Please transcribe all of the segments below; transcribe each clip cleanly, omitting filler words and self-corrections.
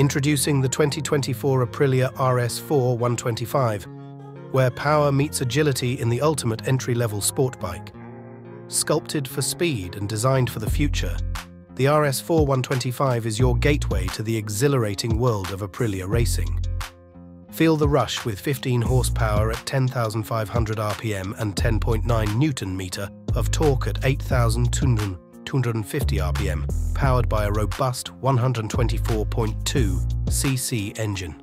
Introducing the 2024 Aprilia RS4 125, where power meets agility in the ultimate entry-level sport bike. Sculpted for speed and designed for the future, the RS4 125 is your gateway to the exhilarating world of Aprilia racing. Feel the rush with 15 horsepower at 10,500 RPM and 10.9 Newton-meter of torque at 8,250 RPM, powered by a robust 124.2 cc engine.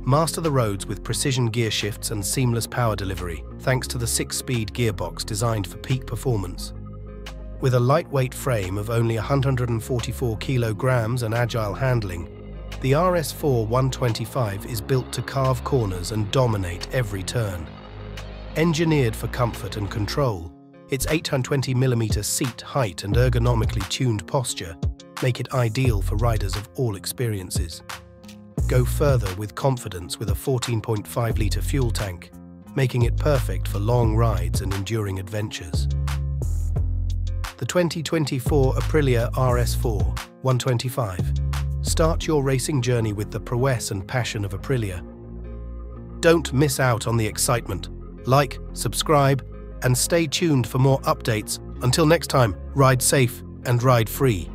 Master the roads with precision gear shifts and seamless power delivery, thanks to the 6-speed gearbox designed for peak performance. With a lightweight frame of only 144 kilograms and agile handling, the RS4 125 is built to carve corners and dominate every turn. Engineered for comfort and control, its 820mm seat height and ergonomically tuned posture make it ideal for riders of all experiences. Go further with confidence with a 14.5-litre fuel tank, making it perfect for long rides and enduring adventures. The 2024 Aprilia RS4 125. Start your racing journey with the prowess and passion of Aprilia. Don't miss out on the excitement. Like, subscribe, and stay tuned for more updates. Until next time, ride safe and ride free.